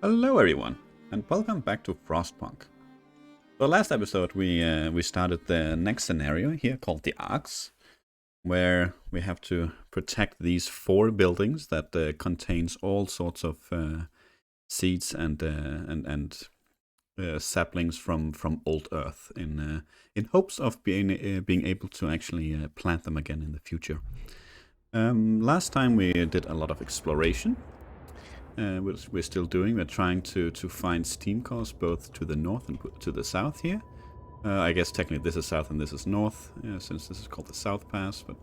Hello everyone, and welcome back to Frostpunk. So last episode we started the next scenario here called the Arks, where we have to protect these four buildings that contains all sorts of seeds and saplings from old Earth in hopes of being able to actually plant them again in the future. Last time we did a lot of exploration. Which we're still doing. We're trying to find steam cores both to the north and to the south here. I guess technically this is south and this is north, since this is called the South Pass, but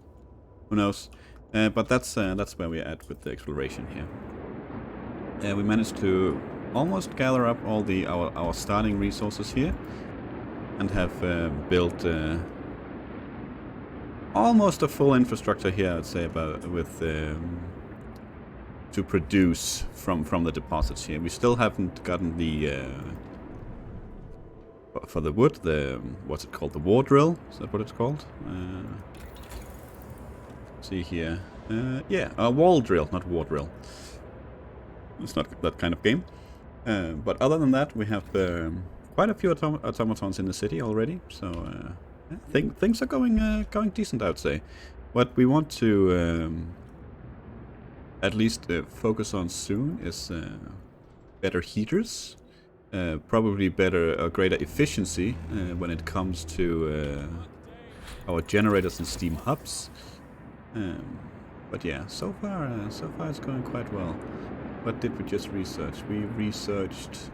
who knows. But that's where we're at with the exploration here. We managed to almost gather up all our starting resources here, and have built almost a full infrastructure here, I'd say, to produce from the deposits here. We still haven't gotten the for the wood, what's it called, the war drill? Is that what it's called? See here, yeah, a wall drill, not war drill. It's not that kind of game. But other than that, we have quite a few automatons in the city already. So things are going decent, I'd say. What we want to at least focus on soon is better heaters, probably greater efficiency when it comes to our generators and steam hubs. But yeah, so far it's going quite well. What did we just research? We researched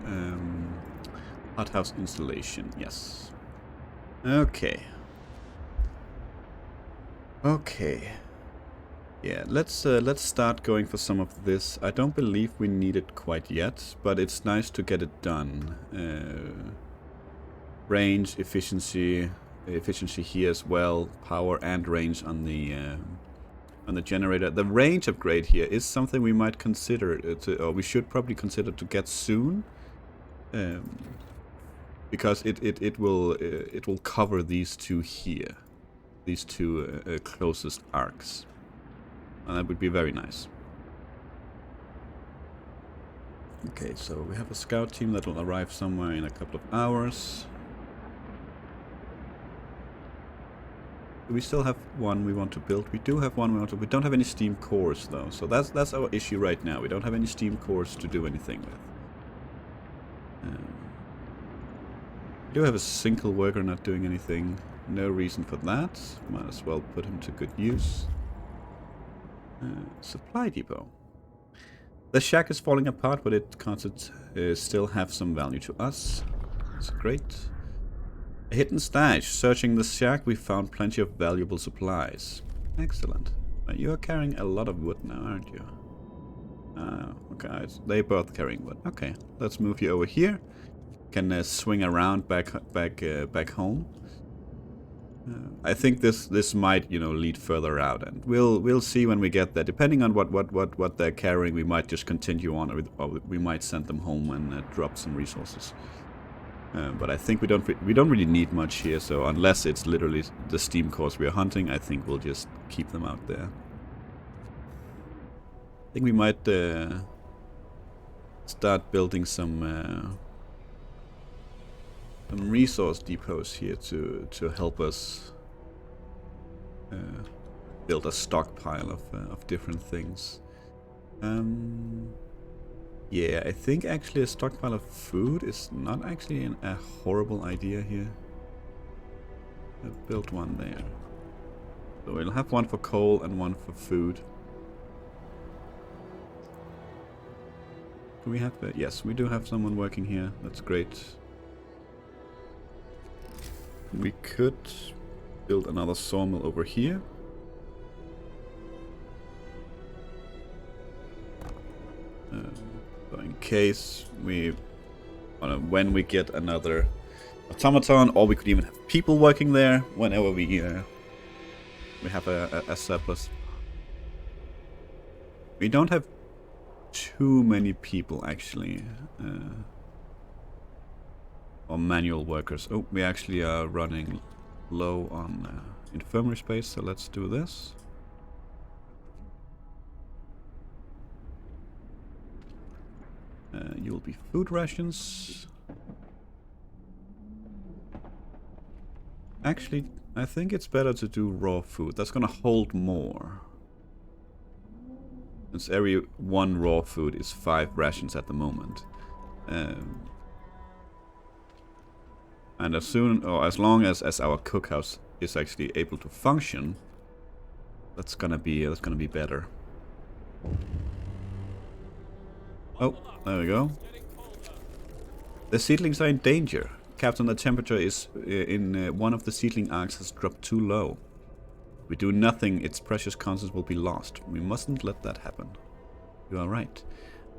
hothouse installation. Yes. Okay. Yeah, let's start going for some of this. I don't believe we need it quite yet, but it's nice to get it done. Range, efficiency here as well, power and range on the generator. The range upgrade here is something we might consider or we should probably consider to get soon, because it will cover these two here, these two closest arcs. And that would be very nice. Okay, so we have a scout team that will arrive somewhere in a couple of hours. We still have one we want to build. We do have one we want to. We don't have any steam cores though, so that's our issue right now. We don't have any steam cores to do anything with. We do have a single worker not doing anything. No reason for that. Might as well put him to good use. Supply depot. The shack is falling apart, but it can't still have some value to us. That's great. A hidden stash. Searching the shack, we found plenty of valuable supplies. Excellent. You are carrying a lot of wood now, aren't you? Okay, they're both carrying wood. Okay, let's move you over here. Can swing around back home. I think this might, lead further out, and we'll see when we get there. Depending on what they're carrying, we might just continue on, or we might send them home and drop some resources. But I think we don't really need much here. So unless it's literally the steam cores we are hunting, I think we'll just keep them out there. I think we might start building some resource depots here to help us build a stockpile of different things. Yeah, I think actually a stockpile of food is not actually a horrible idea here. I built one there. So we'll have one for coal and one for food. Do we have yes, we do have someone working here. That's great. We could build another sawmill over here. So in case when we get another automaton, or we could even have people working there whenever we have a surplus. We don't have too many people actually. Or manual workers. Oh, we actually are running low on infirmary space, so let's do this. You'll be food rations. Actually, I think it's better to do raw food. That's gonna hold more. Since every one raw food is 5 rations at the moment. And as soon, or as long as our cookhouse is actually able to function, that's gonna be better. Oh, there we go. The seedlings are in danger. Captain, the temperature is in one of the seedling arks has dropped too low. If we do nothing, its precious constants will be lost. We mustn't let that happen. You are right.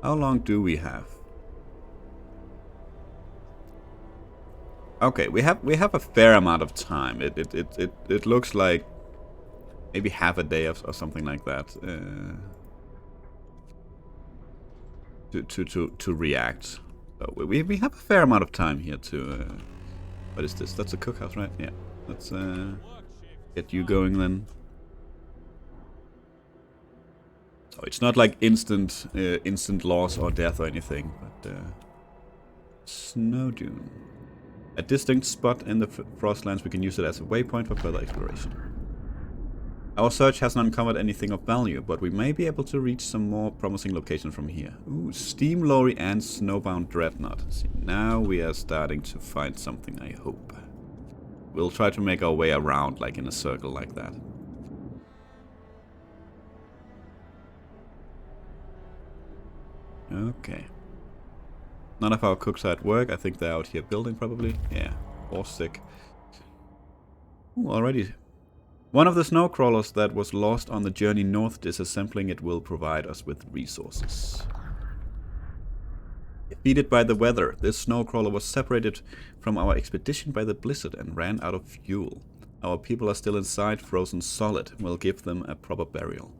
How long do we have? Okay, we have a fair amount of time. It looks like maybe half a day or something like that to react. So we have a fair amount of time here to. What is this? That's a cookhouse, right? Yeah. Let's get you going then. So it's not like instant loss or death or anything, but snow dune. A distinct spot in the Frostlands, we can use it as a waypoint for further exploration. Our search hasn't uncovered anything of value, but we may be able to reach some more promising locations from here. Ooh, steam lorry and snowbound dreadnought. See, now we are starting to find something, I hope. We'll try to make our way around, like in a circle like that. Okay. None of our cooks are at work. I think they're out here building, probably. Yeah, or sick. Ooh, already. One of the snow crawlers that was lost on the journey north, disassembling it will provide us with resources. Defeated by the weather, this snow crawler was separated from our expedition by the blizzard and ran out of fuel. Our people are still inside, frozen solid. We'll give them a proper burial.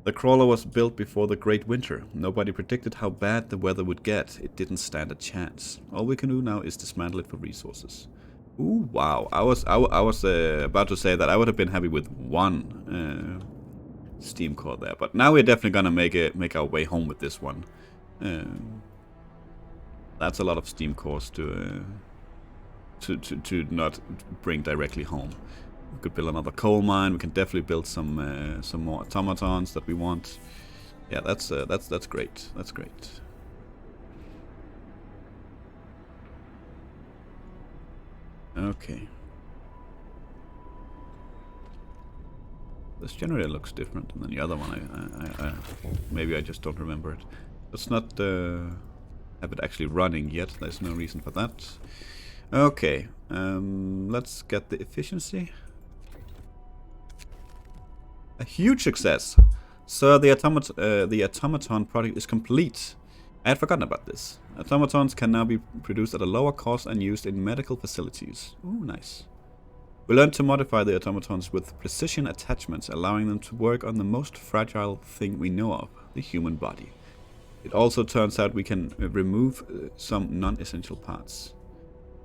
The crawler was built before the Great Winter. Nobody predicted how bad the weather would get. It didn't stand a chance. All we can do now is dismantle it for resources. Ooh, wow. I was about to say that I would have been happy with one steam core there. But now we're definitely going to make our way home with this one. That's a lot of steam cores to not bring directly home. We could build another coal mine. We can definitely build some more automatons that we want. Yeah, that's great. That's great. Okay. This generator looks different than the other one. I maybe I just don't remember it. Let's not have it actually running yet. There's no reason for that. Okay. Let's get the efficiency. A huge success. Sir, the automaton project is complete. I had forgotten about this. Automatons can now be produced at a lower cost and used in medical facilities. Ooh, nice. We learned to modify the automatons with precision attachments, allowing them to work on the most fragile thing we know of, the human body. It also turns out we can remove some non-essential parts.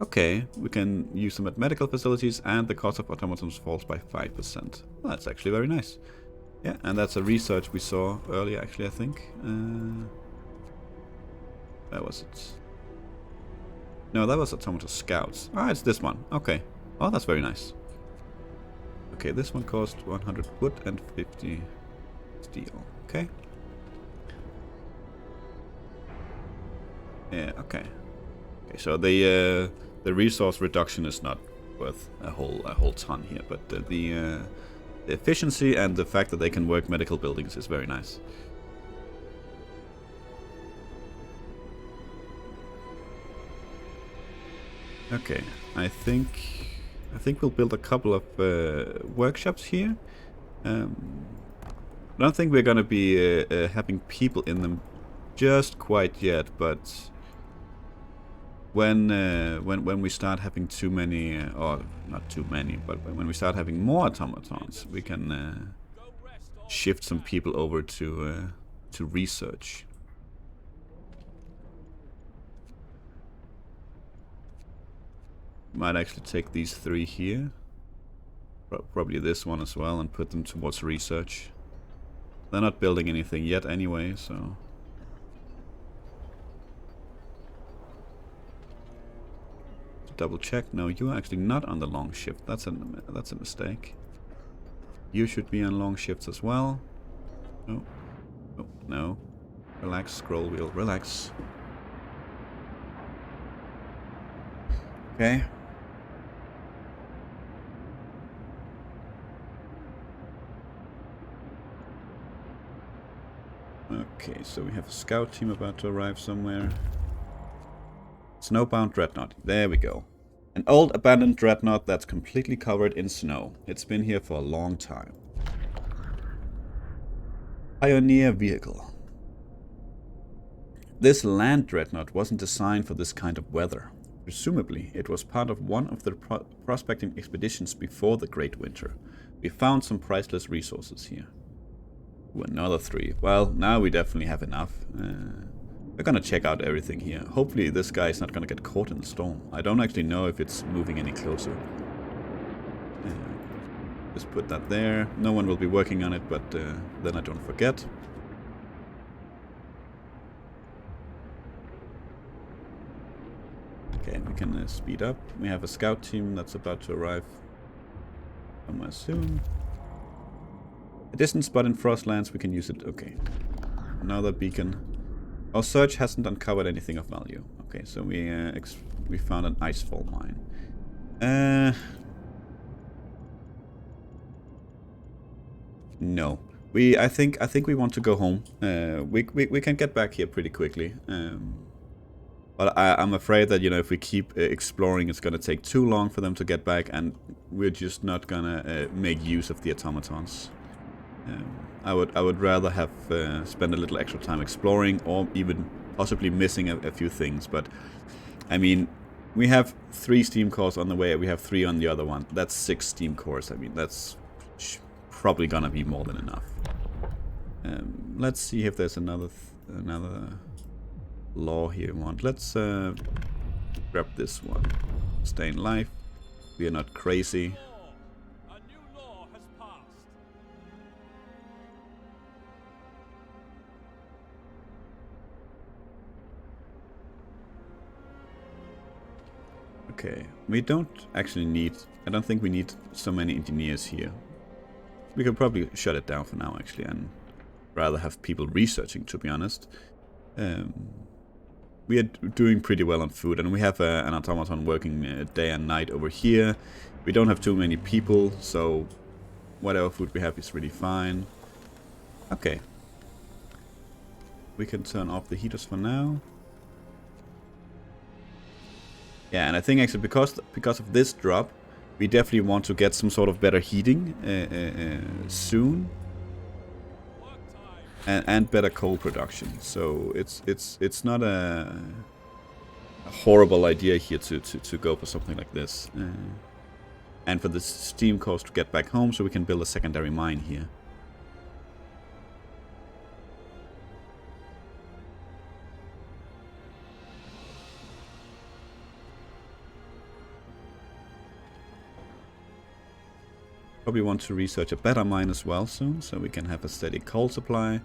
Okay, we can use them at medical facilities, and the cost of automatons falls by 5%. Well, that's actually very nice. Yeah, and that's a research we saw earlier, actually, I think. Where was it? No, that was Automaton Scouts. Ah, it's this one. Okay. Oh, that's very nice. Okay, this one cost 100 wood and 50 steel. Okay. Yeah, okay. Okay, so the resource reduction is not worth a whole ton here, but the efficiency and the fact that they can work medical buildings is very nice. Okay, I think we'll build a couple of workshops here. I don't think we're gonna be having people in them just quite yet, but when we start having too many, or not too many, but when we start having more automatons, we can shift some people over to research. Might actually take these 3 here, probably this one as well, and put them towards research. They're not building anything yet anyway, so double check. No, you are actually not on the long shift. That's a mistake. You should be on long shifts as well. No. Oh, no. Relax, scroll wheel, relax. Okay. Okay, so we have a scout team about to arrive somewhere. Snowbound dreadnought. There we go. An old abandoned dreadnought that's completely covered in snow. It's been here for a long time. Pioneer vehicle. This land dreadnought wasn't designed for this kind of weather. Presumably, it was part of one of the prospecting expeditions before the Great Winter. We found some priceless resources here. Ooh, another 3. Well, now we definitely have enough. We're gonna check out everything here. Hopefully this guy is not gonna get caught in the storm. I don't actually know if it's moving any closer. Just put that there. No one will be working on it, but then I don't forget. Okay, we can speed up. We have a scout team that's about to arrive somewhere soon. A distant spot in Frostlands, we can use it. Okay. Another beacon. Our search hasn't uncovered anything of value. Okay, so we found an icefall mine. No. I think we want to go home. We can get back here pretty quickly. But I'm afraid that, you know, if we keep exploring, it's gonna take too long for them to get back, and we're just not gonna make use of the automatons. I would rather have spent a little extra time exploring, or even possibly missing a few things. But I mean, we have 3 steam cores on the way. We have 3 on the other one. That's 6 steam cores. I mean, that's probably gonna be more than enough. Let's see if there's another law here we want. Let's grab this one. Stay in life. We are not crazy. Okay, we don't actually need... I don't think we need so many engineers here. We could probably shut it down for now, actually, and rather have people researching, to be honest. We are doing pretty well on food, and we have an automaton working day and night over here. We don't have too many people, so whatever food we have is really fine. Okay. We can turn off the heaters for now. Yeah, and I think actually because of this drop, we definitely want to get some sort of better heating soon, and better coal production. So it's not a horrible idea here to go for something like this, and for the steam cores to get back home, so we can build a secondary mine here. Probably want to research a better mine as well soon, so we can have a steady coal supply.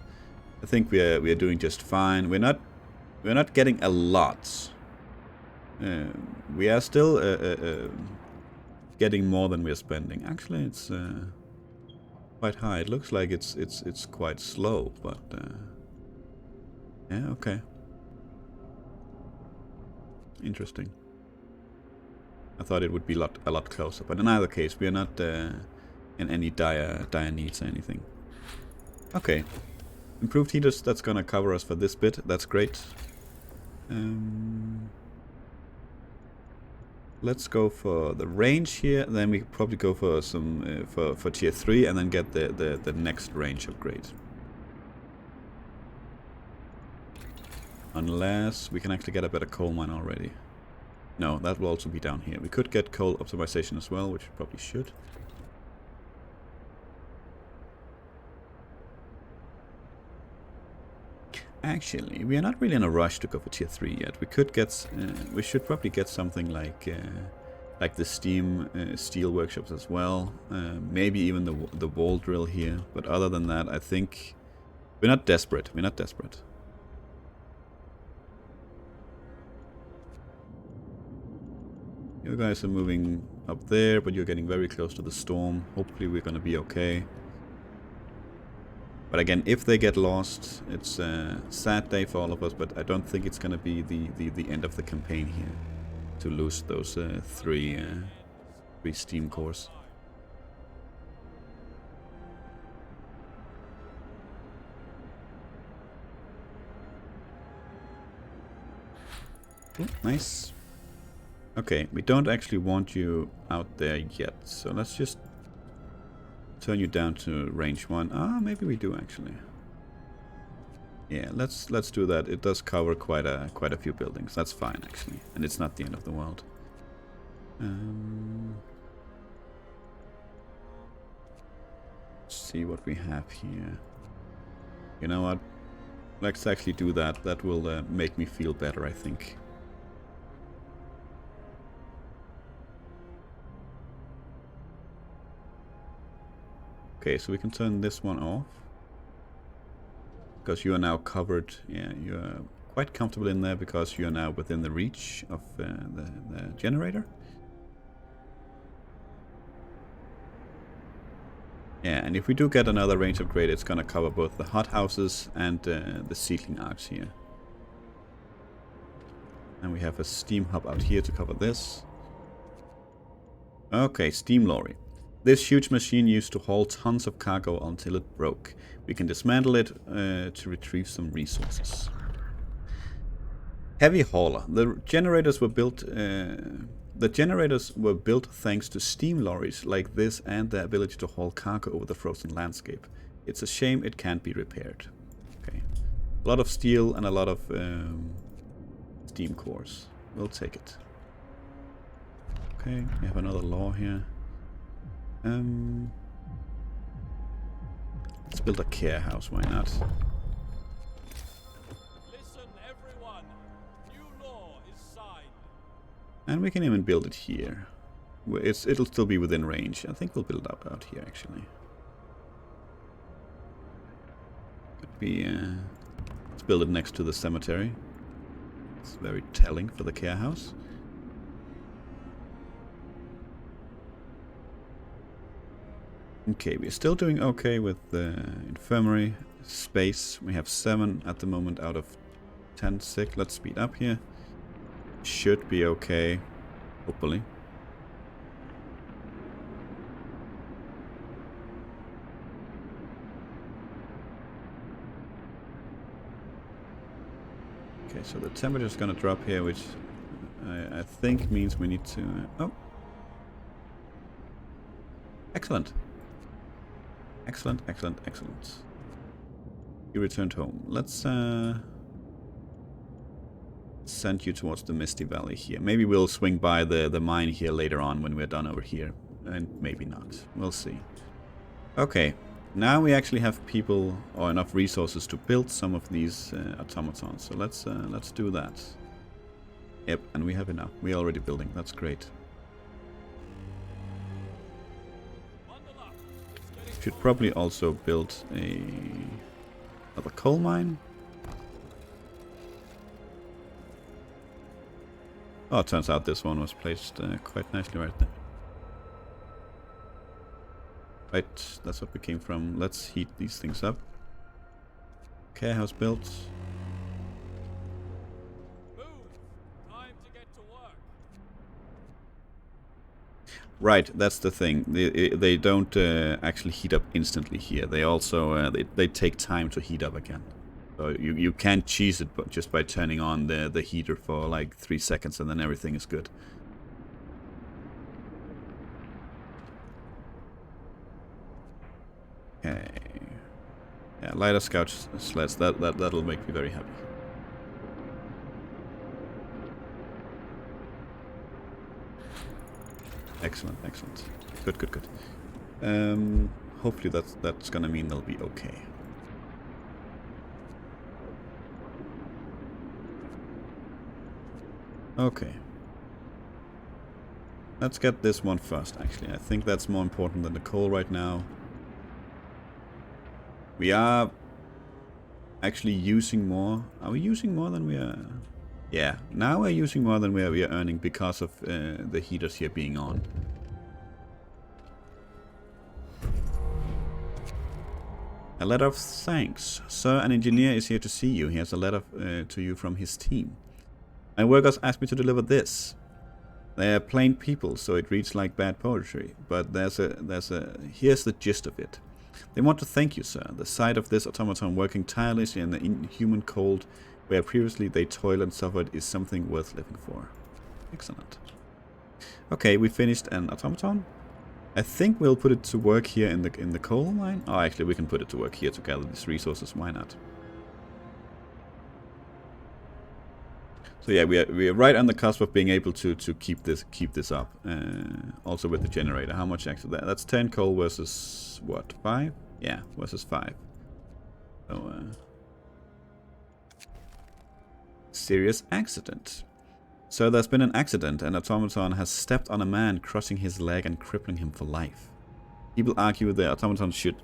I think we are doing just fine. We're not getting a lot. We are still getting more than we are spending. Actually, it's quite high. It looks like it's quite slow, but yeah, okay. Interesting. I thought it would be a lot closer, but in either case, we are not in any dire needs or anything. Okay, improved heaters. That's gonna cover us for this bit. That's great. Let's go for the range here. Then we could probably go for some for tier 3, and then get the next range upgrade. Unless we can actually get a better coal mine already. No, that will also be down here. We could get coal optimization as well, which we probably should. Actually, we are not really in a rush to go for tier 3 yet. We could get, we should probably get something like the steel workshops as well. Maybe even the wall drill here. But other than that, I think we're not desperate. We're not desperate. You guys are moving up there, but you're getting very close to the storm. Hopefully we're gonna be okay. But again, if they get lost, it's a sad day for all of us, but I don't think it's gonna be the end of the campaign here. To lose those three steam cores. Ooh, nice. Okay, we don't actually want you out there yet, so let's just turn you down to range 1. Ah, maybe we do actually. Yeah, let's do that. It does cover quite a few buildings. That's fine actually, and it's not the end of the world. Let's see what we have here. You know what? Let's actually do that. That will make me feel better, I think. Okay, so we can turn this one off. Because you are now covered. Yeah, you're quite comfortable in there because you are now within the reach of the generator. Yeah, and if we do get another range upgrade, it's gonna cover both the hothouses and the seedling arcs here. And we have a steam hub out here to cover this. Okay, steam lorry. This huge machine used to haul tons of cargo until it broke. We can dismantle it to retrieve some resources. Heavy hauler. The generators were built thanks to steam lorries like this and the ability to haul cargo over the frozen landscape. It's a shame it can't be repaired. Okay. A lot of steel and a lot of steam cores. We'll take it. Okay, we have another law here. Let's build a care house, why not? Listen, everyone. New law is signed. And we can even build it here. It'll still be within range. I think we'll build it out here, actually. Could be, let's build it next to the cemetery. It's very telling for the care house. Okay, we're still doing okay with the infirmary space. We have 7 at the moment out of 10 sick. Let's speed up here. Should be okay, hopefully. Okay, so the temperature is gonna drop here, which I think means we need to... oh! Excellent! Excellent, excellent, excellent. You returned home. Let's send you towards the Misty Valley here. Maybe we'll swing by the mine here later on when we're done over here. And maybe not. We'll see. Okay. Now we actually have people or enough resources to build some of these automatons. So let's do that. Yep, and we have enough. We're already building. That's great. Should probably also build another coal mine. Oh, it turns out this one was placed quite nicely right there. Right, that's what we came from. Let's heat these things up. Care house built. Move. Time to get to work. Right, that's the thing. They don't actually heat up instantly here. They also they take time to heat up again. So you can't cheese it but just by turning on the heater for like 3 seconds and then everything is good. Okay. Yeah, lighter scout sleds. That'll make me very happy. Excellent, excellent. Good, good, good. Hopefully that's gonna mean they'll be okay. Okay. Let's get this one first, actually. I think that's more important than the coal right now. We are actually using more. Are we using more than we are? Yeah, now we're using more than we are earning because of the heaters here being on. A letter of thanks. Sir, an engineer is here to see you. He has a letter to you from his team. My workers asked me to deliver this. They are plain people, so it reads like bad poetry. But here's the gist of it. They want to thank you, sir. The sight of this automaton working tirelessly in the inhuman cold where previously they toiled and suffered is something worth living for. Excellent. Okay, we finished an automaton. I think we'll put it to work here in the coal mine. Oh, actually, we can put it to work here to gather these resources. Why not? So yeah, we are right on the cusp of being able to keep this up. Also with the generator. How much actually? That's 10 coal versus what? 5? Yeah, versus 5. So serious accident. So there's been an accident. An automaton has stepped on a man, crushing his leg and crippling him for life. People argue the automaton should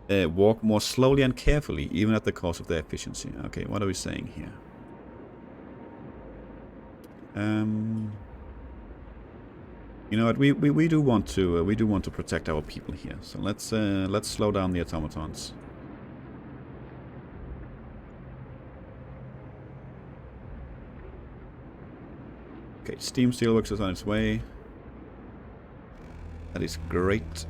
walk more slowly and carefully, even at the cost of their efficiency. Okay, what are we saying here? You know what? We do want to protect our people here. So let's slow down the automatons. Okay, steam steelworks is on its way. That is great.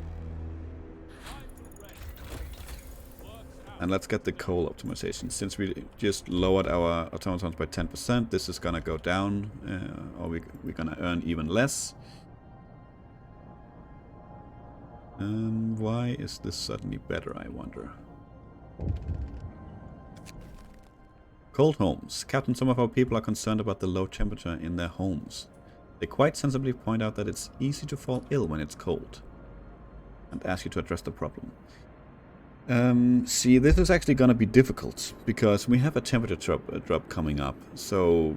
And let's get the coal optimization. Since we just lowered our automatons by 10%, this is gonna go down, or we're gonna earn even less. Why is this suddenly better, I wonder? Cold homes. Captain, some of our people are concerned about the low temperature in their homes. They quite sensibly point out that it's easy to fall ill when it's cold, and ask you to address the problem. See, this is actually gonna be difficult, because we have a temperature drop coming up. So,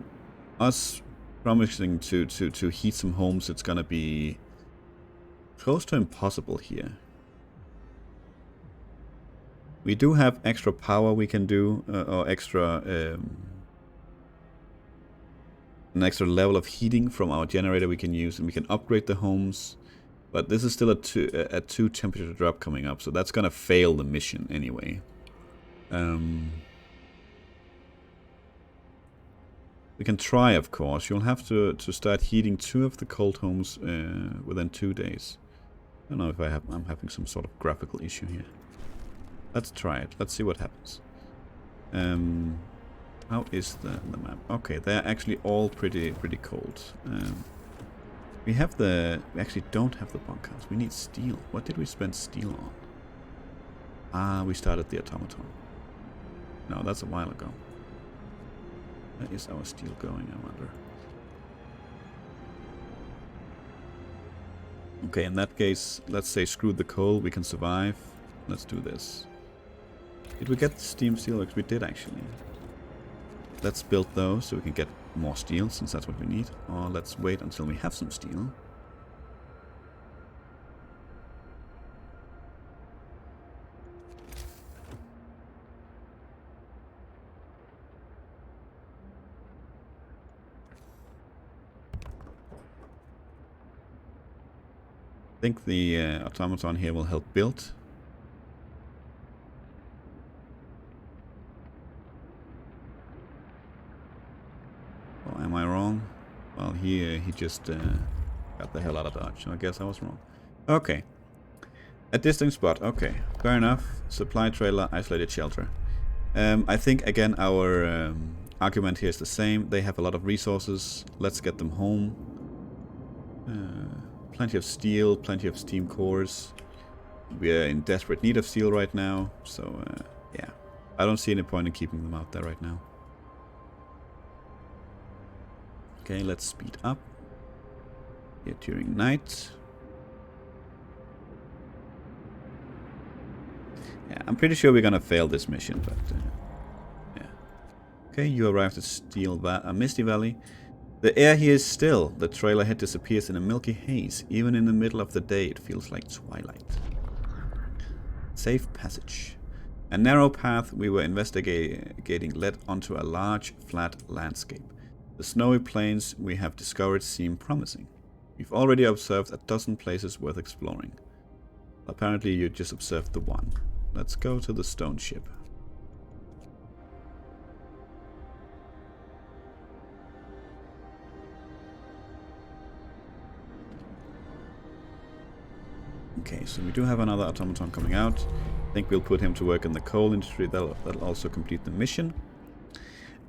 us promising to heat some homes, it's gonna be close to impossible here. We do have extra power we can do, or extra an extra level of heating from our generator we can use, and we can upgrade the homes. But this is still a 2 temperature drop coming up, so that's gonna fail the mission anyway. We can try, of course. You'll have to start heating 2 of the cold homes within 2 days. I don't know if I'm having some sort of graphical issue here. Let's try it. Let's see what happens. How is the map? Okay, they're actually all pretty cold. We actually don't have the bunkhouse. We need steel. What did we spend steel on? Ah, we started the automaton. No, that's a while ago. Where is our steel going, I wonder? Okay, in that case, let's say screw the coal. We can survive. Let's do this. Did we get the steam steelworks? We did actually. Let's build those so we can get more steel, since that's what we need. Or let's wait until we have some steel. I think the automaton here will help build. Oh, am I wrong? Well, he just got the hell out of Dodge, so I guess I was wrong. Okay. A distant spot. Okay, fair enough. Supply trailer, isolated shelter. I think, again, our argument here is the same. They have a lot of resources. Let's get them home. Plenty of steel, plenty of steam cores. We are in desperate need of steel right now, so yeah. I don't see any point in keeping them out there right now. Okay, let's speed up. Here during night. Yeah, I'm pretty sure we're gonna fail this mission, but yeah. Okay, you arrived at Misty Valley. The air here is still. The trailerhead disappears in a milky haze. Even in the middle of the day, it feels like twilight. Safe passage. A narrow path we were investigating led onto a large, flat landscape. The snowy plains we have discovered seem promising. We've already observed a dozen places worth exploring. Apparently you just observed the one. Let's go to the stone ship. Okay, so we do have another automaton coming out. I think we'll put him to work in the coal industry. That'll also complete the mission.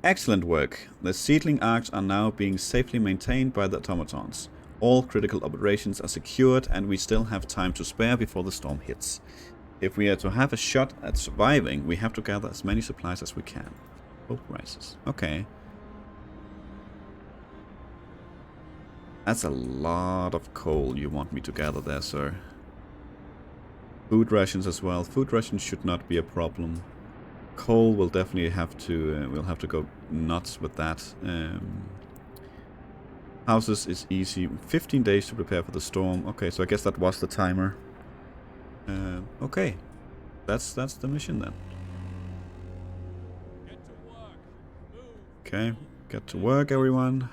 Excellent work. The seedling arcs are now being safely maintained by the automatons. All critical operations are secured and we still have time to spare before the storm hits. If we are to have a shot at surviving, we have to gather as many supplies as we can. Hope rises. Okay. That's a lot of coal you want me to gather there, sir. Food rations as well. Food rations should not be a problem. Coal will definitely have to, we'll have to go nuts with that. Houses is easy. 15 days to prepare for the storm. Okay, so I guess that was the timer. Okay, that's the mission then. Get to work. Move. Okay, get to work, everyone.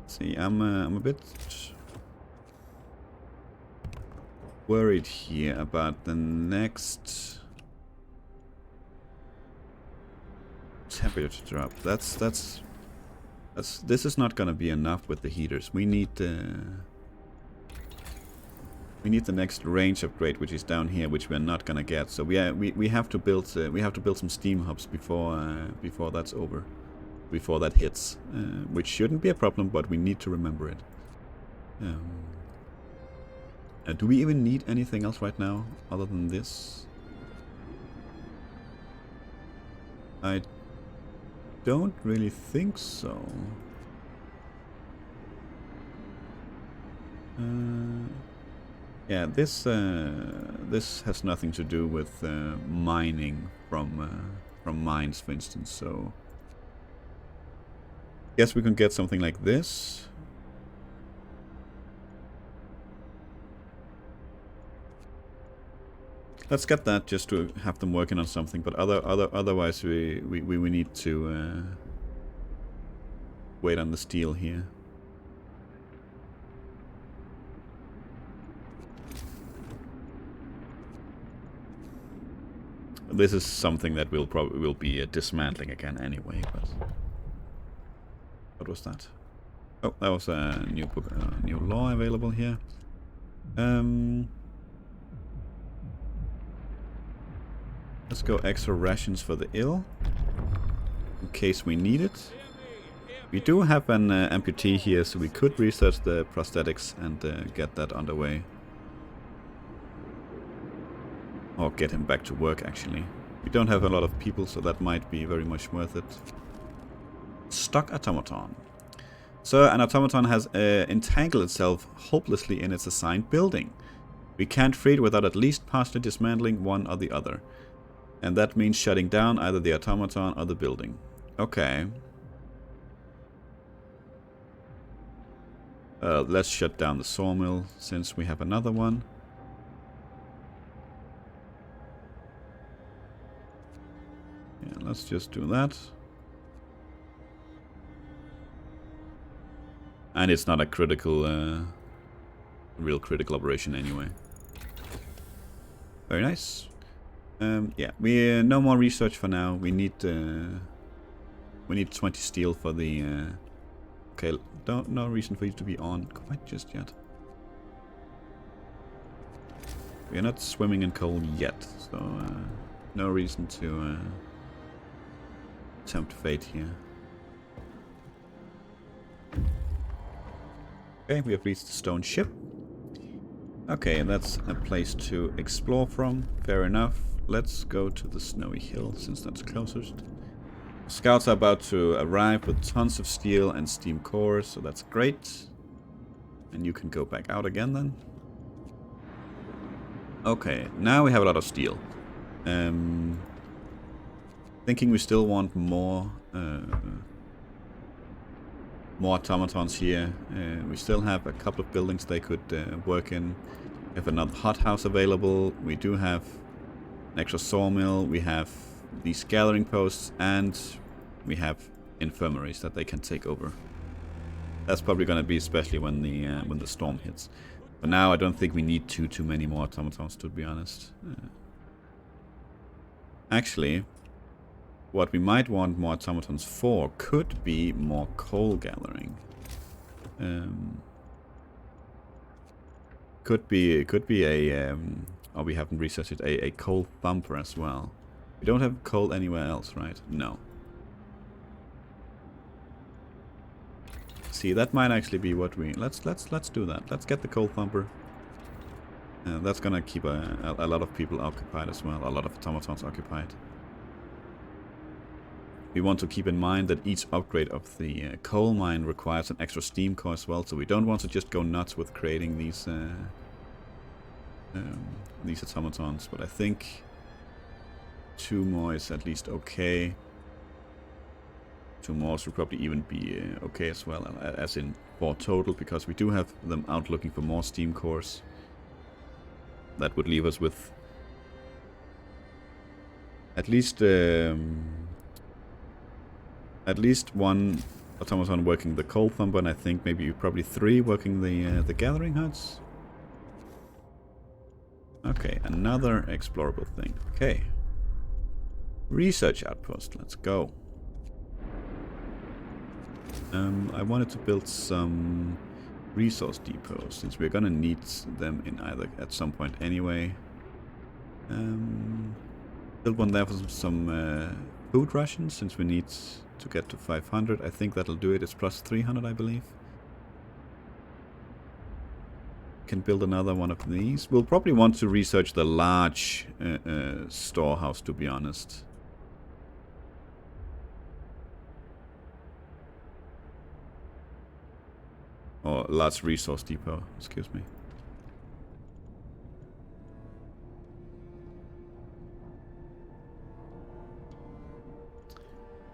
See, I'm a bit worried here about the next temperature drop. This is not gonna be enough with the heaters. We need the next range upgrade, which is down here, which we're not gonna get. So we have to build some steam hubs before that's over. Before that hits, which shouldn't be a problem, but we need to remember it. Do we even need anything else right now other than this? I don't really think so. Yeah, this has nothing to do with mining from mines, for instance. So. Guess we can get something like this. Let's get that just to have them working on something. But otherwise, we need to wait on the steel here. This is something that we'll probably be dismantling again anyway. But. What was that? Oh, that was a new book, new law available here. Let's go extra rations for the ill, in case we need it. We do have an amputee here, so we could research the prosthetics and get that underway. Or get him back to work, actually. We don't have a lot of people, so that might be very much worth it. Stuck automaton. So an automaton has entangled itself hopelessly in its assigned building. We can't free it without at least partially dismantling one or the other. And that means shutting down either the automaton or the building. Okay. Let's shut down the sawmill since we have another one. Yeah, let's just do that. And it's not a critical, real critical operation anyway. Very nice. Yeah, we no more research for now. We need 20 steel for the. Okay, no reason for you to be on quite just yet. We are not swimming in coal yet, so no reason to tempt fate here. Okay, we have reached the stone ship. Okay, that's a place to explore from. Fair enough. Let's go to the snowy hill, since that's closest. Scouts are about to arrive with tons of steel and steam cores, so that's great. And you can go back out again then. Okay, now we have a lot of steel. Thinking we still want more automatons here. We still have a couple of buildings they could work in. We have another hothouse available. We do have an extra sawmill. We have these gathering posts, and we have infirmaries that they can take over. That's probably going to be especially when the storm hits. But now I don't think we need too many more automatons, to be honest. Actually, what we might want more automatons for could be more coal gathering. Could be a oh, we haven't researched it, a coal thumper as well. We don't have coal anywhere else, right? No. See, that might actually be what we let's do that. Let's get the coal thumper. That's gonna keep a lot of people occupied as well. A lot of automatons occupied. We want to keep in mind that each upgrade of the coal mine requires an extra steam core as well, so we don't want to just go nuts with creating these automatons. But I think 2 more is at least okay. 2 more should probably even be okay as well, as in 4 total, because we do have them out looking for more steam cores. That would leave us with at least 1 automaton working the coal thumper, and I think maybe probably 3 working the gathering huts. Okay, another explorable thing. Okay, research outpost. Let's go. I wanted to build some resource depots, since we're gonna need them in either at some point anyway. Build one there for some food rations, since we need to get to 500. I think that'll do it. It's plus 300, I believe. Can build another one of these. We'll probably want to research the large storehouse, to be honest. Or large resource depot, excuse me.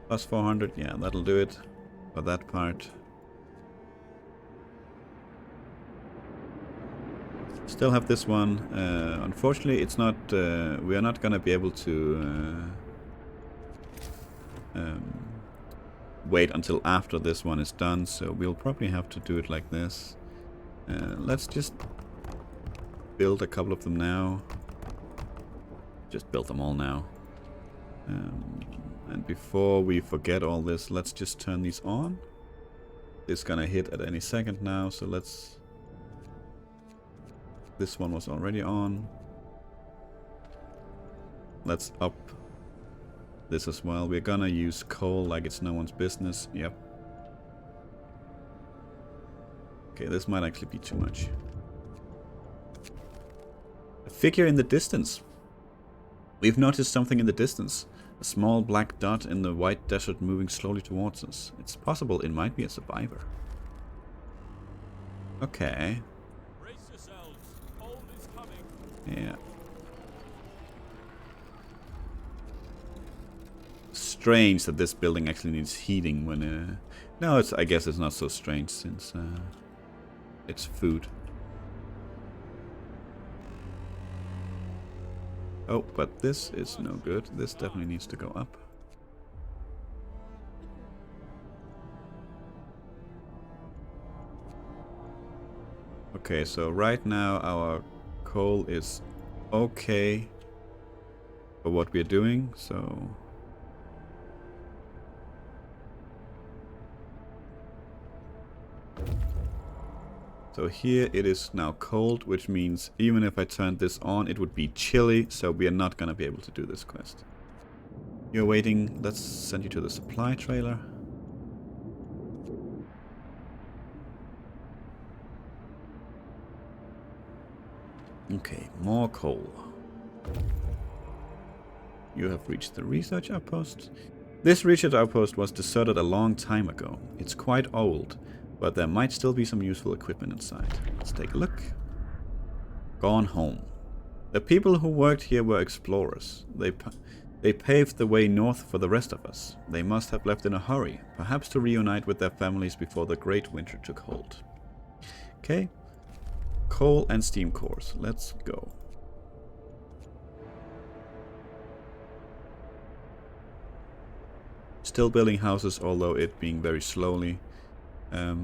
Plus 400, yeah, that'll do it for that part. Still have this one. Unfortunately, it's not. We are not gonna be able to wait until after this one is done, so we'll probably have to do it like this. Let's just build a couple of them now. Just build them all now. And before we forget all this, let's just turn these on. It's gonna hit at any second now, so let's... This one was already on. Let's up this as well. We're gonna use coal like it's no one's business. Yep. Okay, this might actually be too much. A figure in the distance. We've noticed something in the distance. A small black dot in the white desert moving slowly towards us. It's possible it might be a survivor. Okay. Brace yourselves. Cold is coming. Yeah. Strange that this building actually needs heating when no, it's, I guess it's not so strange since it's food. Oh, but this is no good. This definitely needs to go up. Okay, so right now our coal is okay for what we're doing, so... So here it is now cold, which means even if I turned this on, it would be chilly, so we are not going to be able to do this quest. You're waiting. Let's send you to the supply trailer. Okay, more coal. You have reached the research outpost. This research outpost was deserted a long time ago. It's quite old, but there might still be some useful equipment inside. Let's take a look. Gone home. The people who worked here were explorers. They paved the way north for the rest of us. They must have left in a hurry, perhaps to reunite with their families before the great winter took hold. Okay. Coal and steam cores. Let's go. Still building houses, although it being very slowly. Yeah.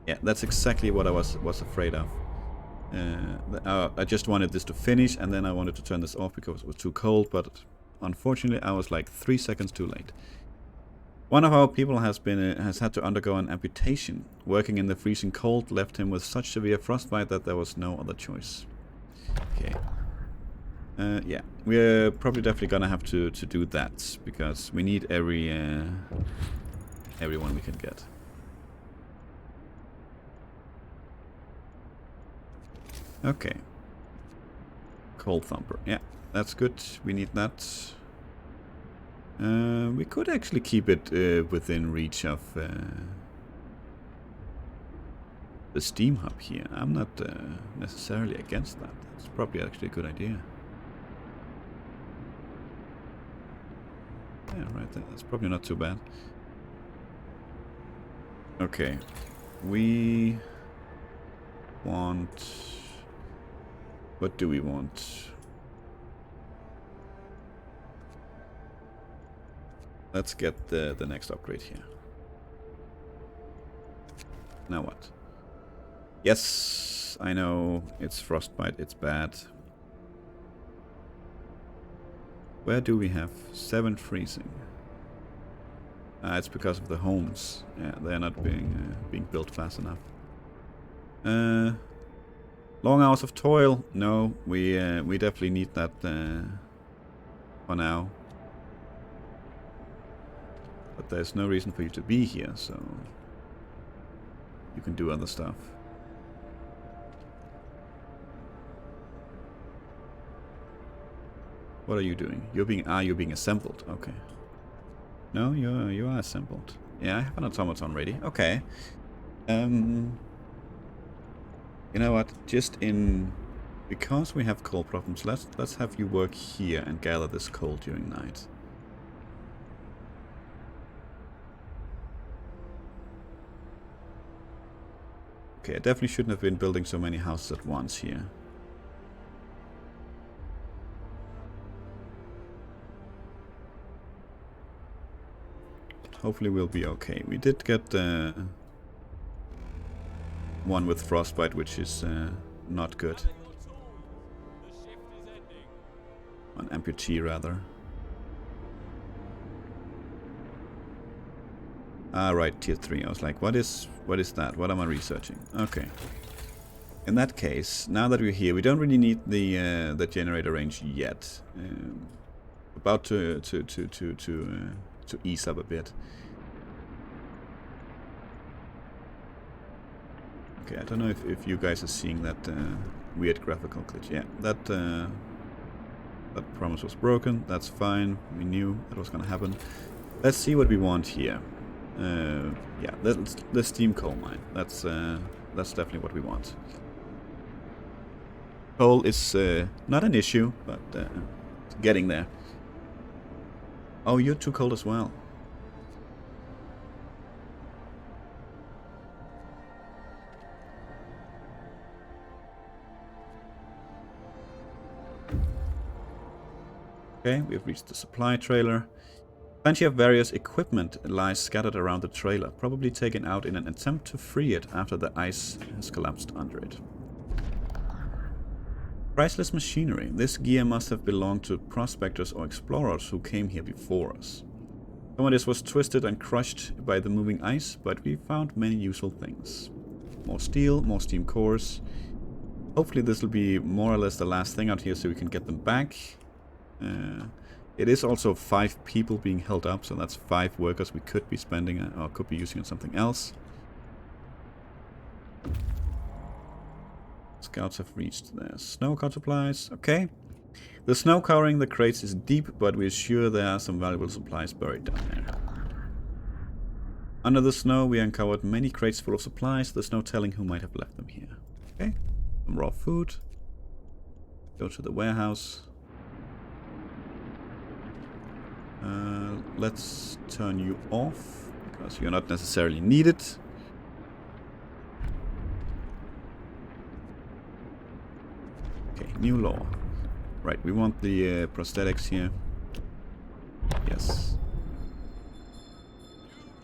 Yeah, that's exactly what I was afraid of. I just wanted this to finish, and then I wanted to turn this off because it was too cold, but unfortunately I was like 3 seconds too late. One of our people has had to undergo an amputation. Working in the freezing cold left him with such severe frostbite that there was no other choice. Okay. Yeah, we're probably definitely gonna have to do that, because we need everyone we can get. Okay. Cold thumper. Yeah, that's good. We need that. We could actually keep it within reach of the steam hub here. I'm not necessarily against that. It's probably actually a good idea. Yeah, right there. That's probably not too bad. Okay. We want... What do we want? Let's get the next upgrade here. Now what? Yes, I know it's frostbite, it's bad. Where do we have 7 freezing? It's because of the homes. Yeah, they're not being built fast enough. Long hours of toil. No, we definitely need that for now. But there's no reason for you to be here, so you can do other stuff. What are you doing? You're being assembled. Okay. No, you are assembled. Yeah, I have an automaton ready. Okay. You know what? Because we have coal problems, let's have you work here and gather this coal during night. Okay, I definitely shouldn't have been building so many houses at once here. Hopefully we'll be okay. We did get one with frostbite, which is not good. An amputee, rather. Ah, right, tier 3. I was like, what is that? What am I researching? Okay. In that case, now that we're here, we don't really need the generator range yet. About to ease up a bit. Okay, I don't know if you guys are seeing that weird graphical glitch. Yeah, that promise was broken. That's fine. We knew that was gonna happen. Let's see what we want here. Yeah, the steam coal mine. That's definitely what we want. Coal is not an issue, but getting there. Oh, you're too cold as well. Okay, we've reached the supply trailer. Plenty of various equipment lies scattered around the trailer, probably taken out in an attempt to free it after the ice has collapsed under it. Priceless machinery. This gear must have belonged to prospectors or explorers who came here before us. Some of this was twisted and crushed by the moving ice, but we found many useful things. More steel, more steam cores. Hopefully this will be more or less the last thing out here so we can get them back. It is also 5 people being held up, so that's 5 workers we could be spending or could be using on something else. Scouts have reached their snow card supplies. Okay. The snow covering the crates is deep, but we're sure there are some valuable supplies buried down there. Under the snow, we uncovered many crates full of supplies. There's no telling who might have left them here. Okay. Some raw food. Go to the warehouse. Let's turn you off, because you're not necessarily needed. Okay, new law. Right, we want the prosthetics here. Yes.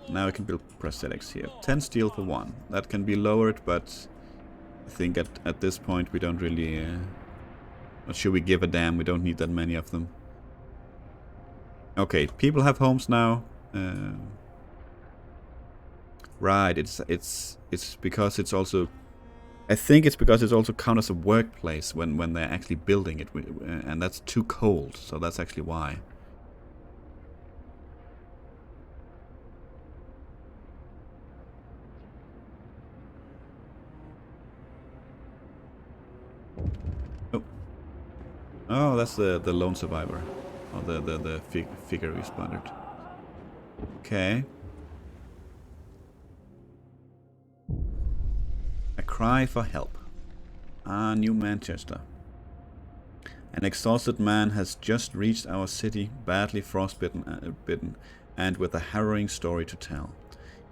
Now I can build prosthetics here. 10 steel for 1. That can be lowered, but I think at this point we don't really... not sure we give a damn. We don't need that many of them. Okay, people have homes now. Right, it's because it's also... I think it's because it's also count as a workplace when they're actually building it. And that's too cold, so that's actually why. Oh, that's the lone survivor. Or the figure we spotted. Okay. A cry for help. Ah, New Manchester. An exhausted man has just reached our city, badly frostbitten bitten, and with a harrowing story to tell.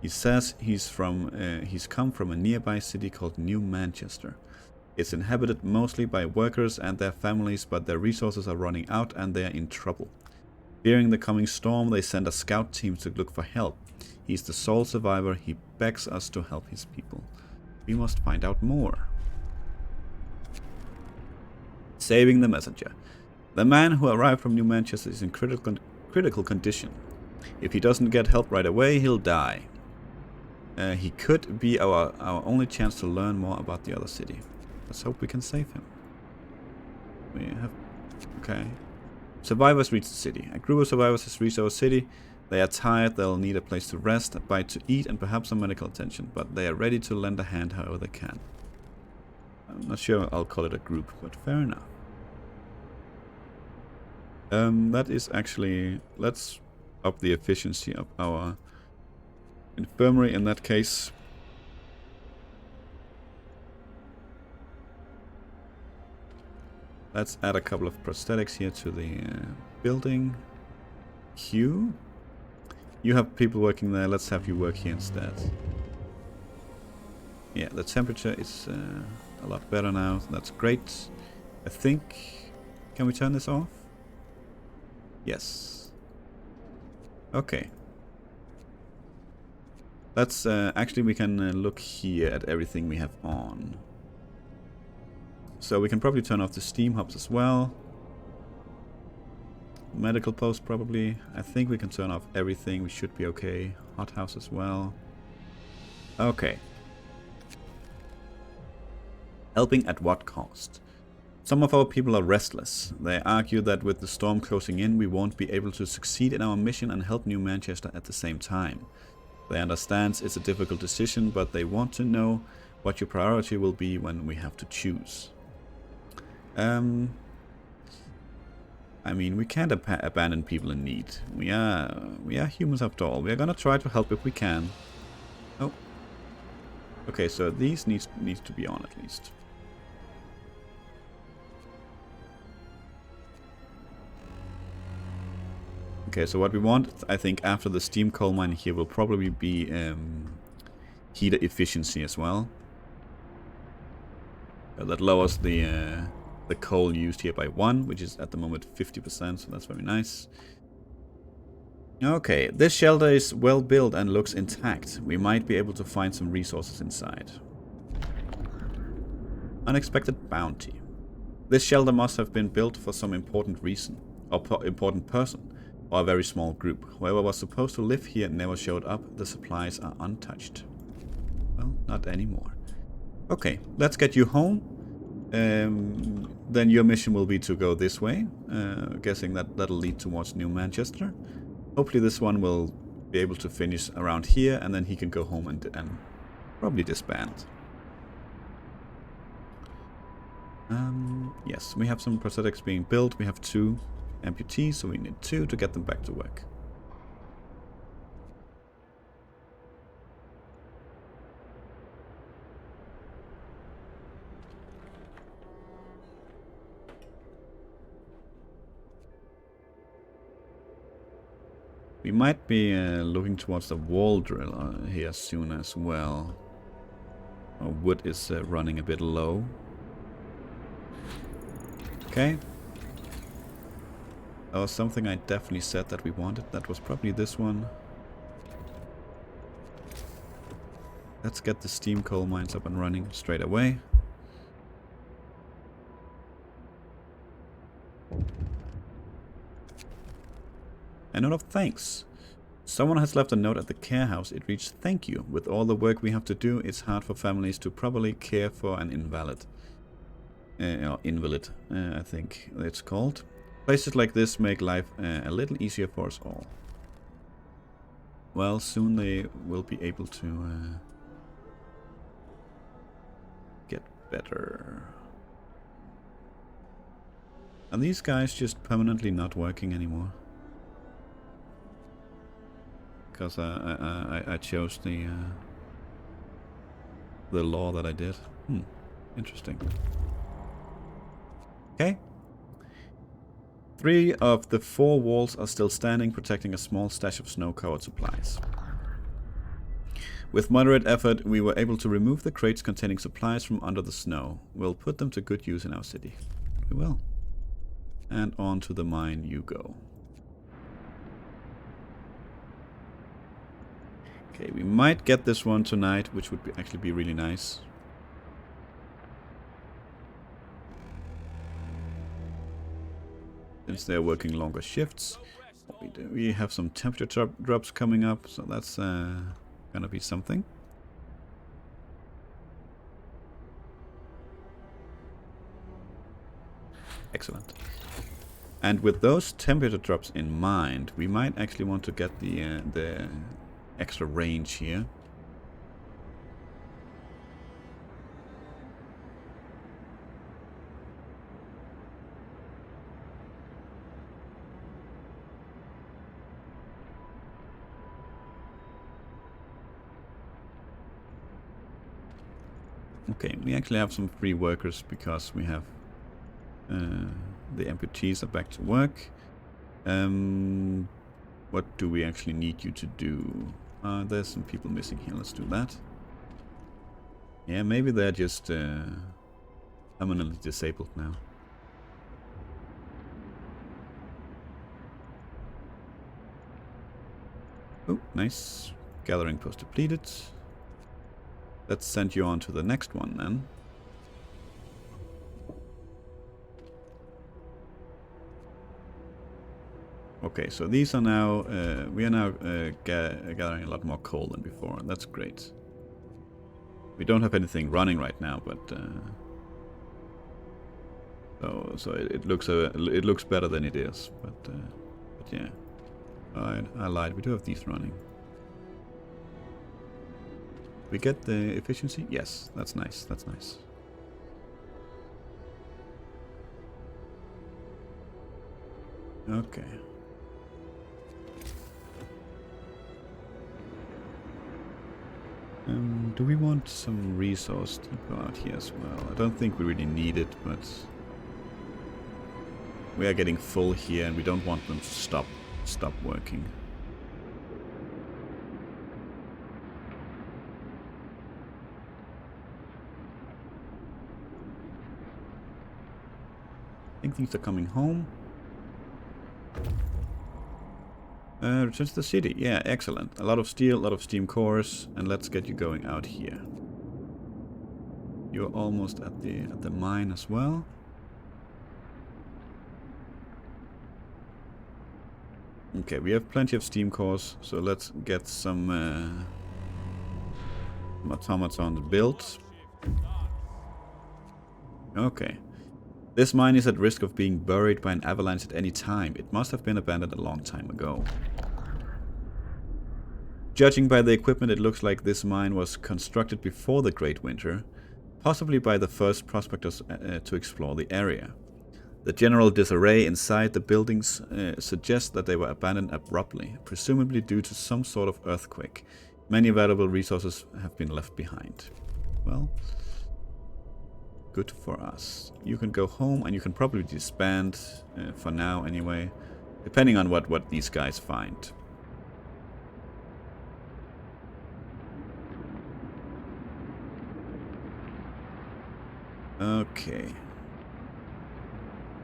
He says he's come from a nearby city called New Manchester. It's inhabited mostly by workers and their families, but their resources are running out and they're in trouble. Fearing the coming storm, they send a scout team to look for help. He's the sole survivor. He begs us to help his people. We must find out more. Saving the messenger. The man who arrived from New Manchester is in critical condition. If he doesn't get help right away, he'll die. He could be our only chance to learn more about the other city. Let's hope we can save him. We have... Okay. Survivors reach the city. A group of survivors has reached our city. They are tired, they'll need a place to rest, a bite to eat, and perhaps some medical attention, but they are ready to lend a hand however they can. I'm not sure I'll call it a group, but fair enough. That is actually... Let's up the efficiency of our infirmary in that case. Let's add a couple of prosthetics here to the building. Q. You have people working there. Let's have you work here instead. Yeah, the temperature is a lot better now. So that's great. I think... Can we turn this off? Yes. Okay. Let's... actually, we can look here at everything we have on. So we can probably turn off the steam hubs as well. Medical post probably. I think we can turn off everything. We should be okay. Hothouse as well. Okay. Helping at what cost? Some of our people are restless. They argue that with the storm closing in, we won't be able to succeed in our mission and help New Manchester at the same time. They understand it's a difficult decision, but they want to know what your priority will be when we have to choose. I mean, we can't abandon people in need. We are humans after all. We are gonna try to help if we can. Oh. Okay, so these needs to be on at least. Okay, so what we want, I think, after the steam coal mine here will probably be heater efficiency as well. That lowers the coal used here by 1, which is at the moment 50%, so that's very nice. Okay, this shelter is well built and looks intact. We might be able to find some resources inside. Unexpected bounty. This shelter must have been built for some important reason, or important person, or a very small group. Whoever was supposed to live here never showed up. The supplies are untouched. Well, not anymore. Okay, let's get you home. Then your mission will be to go this way. Guessing that'll lead towards New Manchester. Hopefully this one will be able to finish around here, and then he can go home and probably disband. Yes, we have some prosthetics being built. We have 2 amputees, so we need 2 to get them back to work. We might be looking towards the wall drill here soon as well. Our wood is running a bit low. Okay. That was something I definitely said that we wanted. That was probably this one. Let's get the steam coal mines up and running straight away. A note of thanks. Someone has left a note at the care house. It reads, "Thank you. With all the work we have to do, it's hard for families to properly care for an invalid." Or invalid, I think it's called. Places like this make life a little easier for us all. Well, soon they will be able to get better. Are these guys just permanently not working anymore? Because I chose the law that I did. Interesting. Okay. 3 of the 4 walls are still standing, protecting a small stash of snow-covered supplies. With moderate effort, we were able to remove the crates containing supplies from under the snow. We'll put them to good use in our city. We will. And on to the mine you go. Okay, we might get this one tonight, which would actually be really nice. Since they're working longer shifts. We have some temperature drops coming up, so that's gonna be something. Excellent. And with those temperature drops in mind, we might actually want to get the extra range here. Okay, we actually have some free workers because we have the amputees are back to work. What do we actually need you to do? There's some people missing here. Let's do that. Yeah, maybe they're just permanently disabled now. Oh, nice. Gathering post depleted. Let's send you on to the next one then. Okay, so these are now, we are now gathering a lot more coal than before, and that's great. We don't have anything running right now, but so it looks better than it is, but yeah. Alright, I lied. We do have these running. We get the efficiency? Yes, that's nice. That's nice. Okay. Do we want some resource depot out here as well? I don't think we really need it, but we are getting full here and we don't want them to stop working. I think things are coming home. Return to the city. Yeah, excellent. A lot of steel, a lot of steam cores, and let's get you going out here. You're almost at the mine as well. Okay, we have plenty of steam cores, so let's get some automatons built. Okay. This mine is at risk of being buried by an avalanche at any time. It must have been abandoned a long time ago. Judging by the equipment, it looks like this mine was constructed before the Great Winter, possibly by the first prospectors to explore the area. The general disarray inside the buildings suggests that they were abandoned abruptly, presumably due to some sort of earthquake. Many valuable resources have been left behind. Well, good for us. You can go home and you can probably disband for now anyway, depending on what these guys find. Okay.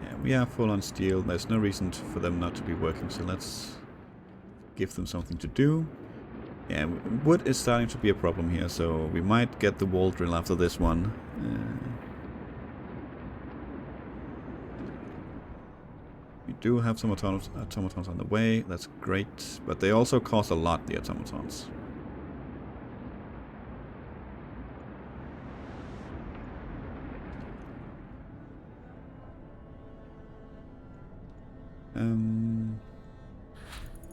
Yeah, we are full on steel. There's no reason for them not to be working, so let's give them something to do. Yeah, wood is starting to be a problem here, so we might get the wall drill after this one. We do have some automatons on the way, that's great, but they also cost a lot, the automatons.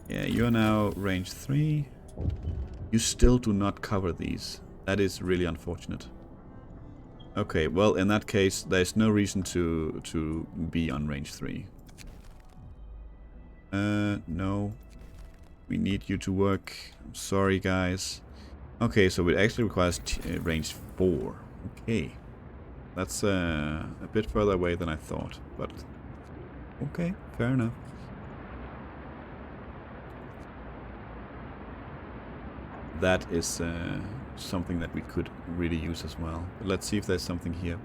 Yeah, you're now range 3. You still do not cover these. That is really unfortunate. Okay, well, in that case, there's no reason to be on range 3. No. We need you to work. I'm sorry, guys. Okay, so it actually requires range 4. Okay. That's a bit further away than I thought, but okay, fair enough. That is something that we could really use as well. But let's see if there's something here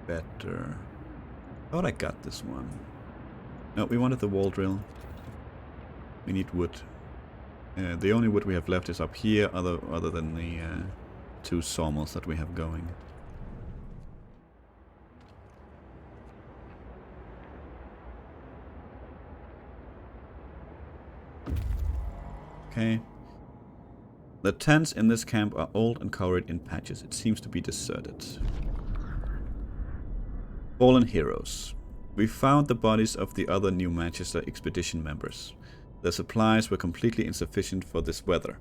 better. Thought I got this one. No, we wanted the wall drill. We need wood. The only wood we have left is up here, other than the 2 sawmills that we have going. Okay. The tents in this camp are old and covered in patches. It seems to be deserted. Fallen heroes. We found the bodies of the other New Manchester expedition members. Their supplies were completely insufficient for this weather.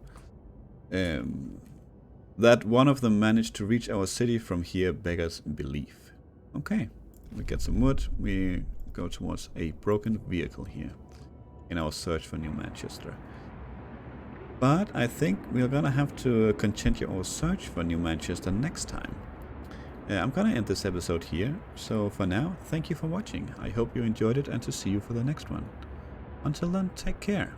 That one of them managed to reach our city from here beggars belief. Okay, we get some wood. We go towards a broken vehicle here in our search for New Manchester. But I think we are gonna have to continue our search for New Manchester next time. I'm gonna end this episode here. So for now, thank you for watching. I hope you enjoyed it and to see you for the next one. Until then, take care.